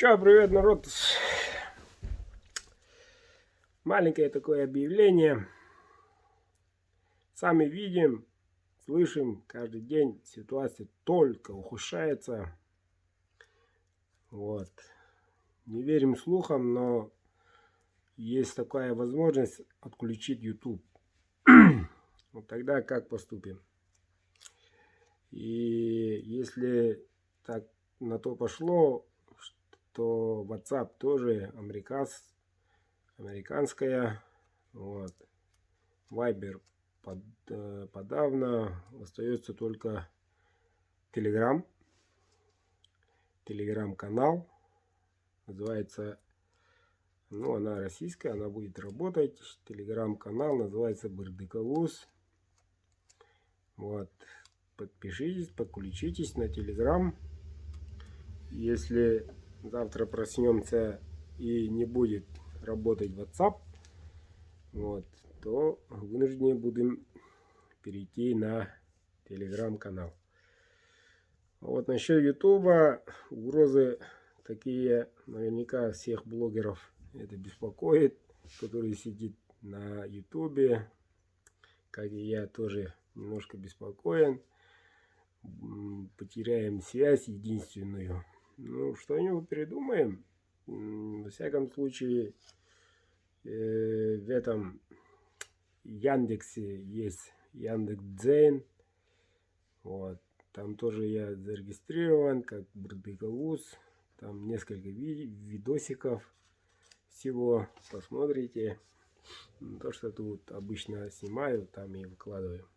Чао, привет, народ. Маленькое такое объявление. Сами видим, слышим, каждый день ситуация только ухудшается. Вот. Не верим слухам, но есть такая возможность отключить YouTube. Вот тогда как поступим? И если так на то пошло, то WhatsApp тоже американская. Вот. Viber подавно. Остается только Telegram. Телеграм-канал. Называется, ну, она российская, она будет работать. Телеграм-канал называется Бырдыковуз. Вот. Подпишитесь, подключитесь на Telegram. Если завтра проснемся и не будет работать WhatsApp, вот, то вынуждены будем перейти на Telegram-канал. Вот насчет Ютуба угрозы такие, наверняка всех блогеров это беспокоит, которые сидят на Ютубе, как и я тоже немножко беспокоен. Потеряем связь единственную. Ну, что-нибудь придумаем. Во всяком случае, в этом Яндексе есть Яндекс.Дзен. Вот. Там тоже я зарегистрирован как Бырдыковуз. Там несколько видосиков всего. Посмотрите. То, что тут обычно снимаю, там и выкладываю.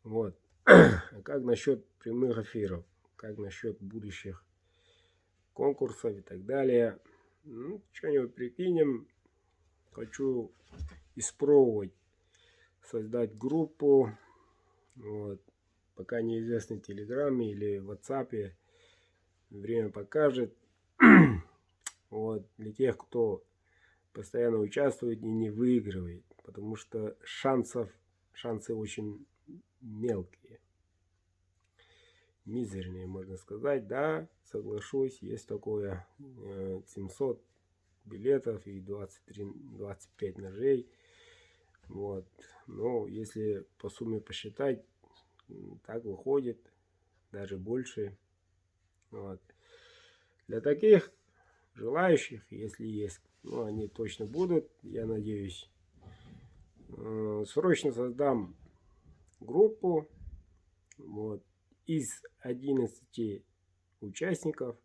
Вот. А как насчет прямых эфиров? Как насчет будущих конкурсов и так далее? Ну, что-нибудь прикинем. Хочу испробовать создать группу. Вот. Пока неизвестно, в Телеграме или в WhatsApp. Время покажет. Вот. Для тех, кто постоянно участвует и не выигрывает. Потому что шансы очень мелкие. Мизерные, можно сказать. Да, соглашусь, есть такое. 700 билетов и 23-25 ножей. Вот. Но если по сумме посчитать, так выходит, даже больше. Вот. Для таких желающих, если есть, ну, они точно будут, я надеюсь, срочно создам группу. Вот. Из 11 участников,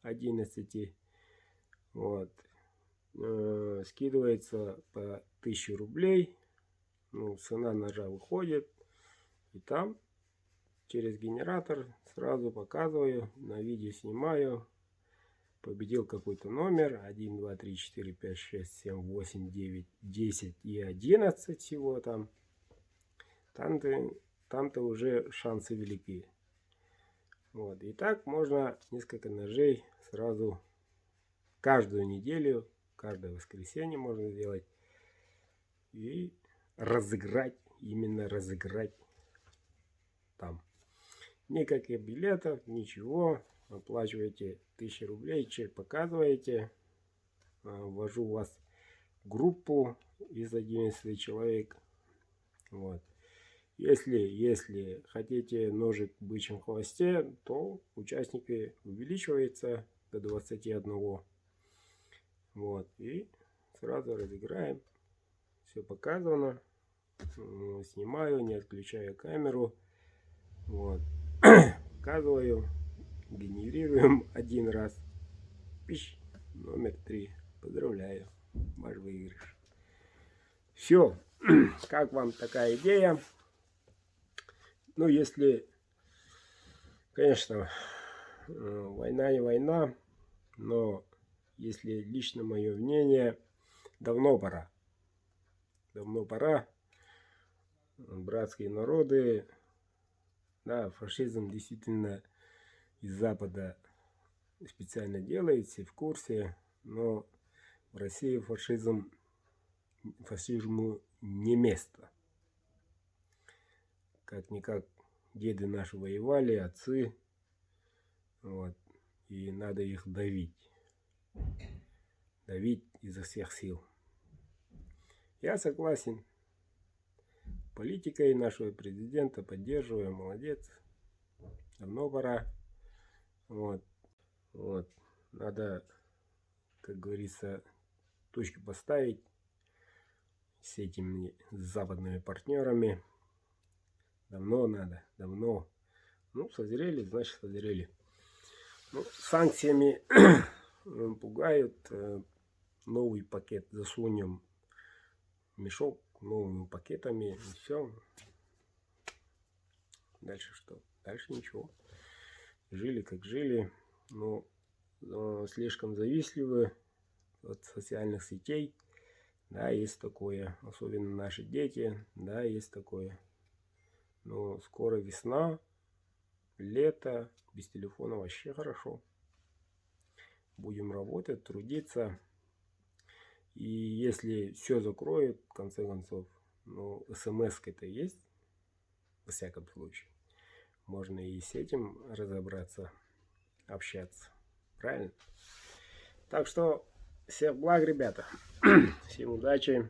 11, вот, скидывается по 1000 рублей. Ну, цена ножа выходит. И там через генератор сразу показываю, на видео снимаю. Победил какой-то номер. 1, 2, 3, 4, 5, 6, 7, 8, 9, 10 и 11 всего там. Там-то уже шансы велики. Вот. И так можно несколько ножей сразу каждую неделю, каждое воскресенье можно сделать. И разыграть, именно разыграть там. Никаких билетов, ничего. Оплачиваете 1000 рублей, чек показываете. Ввожу вас в группу из 11 человек. Вот. Если хотите ножик в бычьем хвосте, то участники увеличиваются до 21. Вот. И сразу разыграем. Все показано. Снимаю, не отключаю камеру. Вот. Показываю. Генерируем один раз. Пищ. Номер 3. Поздравляю. Ваш выигрыш. Все. Как вам такая идея? Ну, если, конечно, война не война, но если лично мое мнение, давно пора. Давно пора. Братские народы. Да, фашизм действительно из Запада специально делает, все в курсе. Но в России фашизму не место. Как-никак деды наши воевали, отцы. Вот. и надо их давить. Давить изо всех сил. Я согласен. Политикой нашего президента поддерживаю. Молодец. Давно пора. Вот. Надо, как говорится, точки поставить с этими западными партнерами. Давно надо. Давно. Ну, созрели, значит созрели. Ну, санкциями пугают. Новый пакет засунем в мешок новыми пакетами, и все. Дальше что? Дальше ничего. Жили как жили, но слишком завистливы от социальных сетей. Да, есть такое. Особенно наши дети. Да, есть такое. Но скоро весна, лето. Без телефона вообще хорошо. Будем работать, трудиться. И если все закроют, в конце концов, ну, смс-ка-то есть, во всяком случае. Можно и с этим разобраться, общаться. Правильно? Так что, всех благ, ребята. Всем удачи.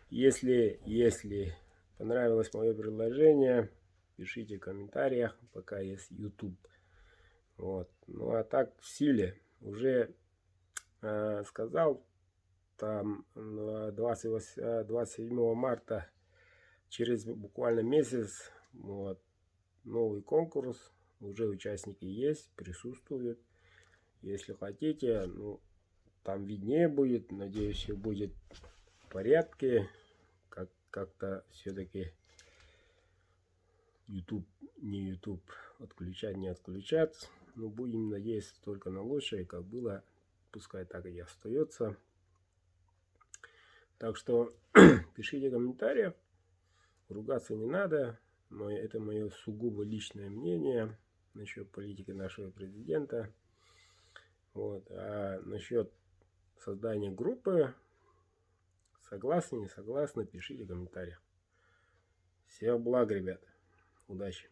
Если понравилось мое предложение, пишите в комментариях, пока есть YouTube. Вот. Ну а так в силе. Уже сказал, там 27 марта, через буквально месяц, вот, новый конкурс. Уже участники есть, присутствуют. Если хотите, ну, там виднее будет. Надеюсь, все будет в порядке. Как-то все-таки YouTube, не YouTube, отключать, не отключать. Но будем надеяться только на лучшее, как было. Пускай так и остается. Так что пишите в комментариях. Ругаться не надо. Но это мое сугубо личное мнение насчет политики нашего президента. Вот. А насчет создания группы, согласны, не согласны, пишите в комментариях. Всех благ, ребята. Удачи.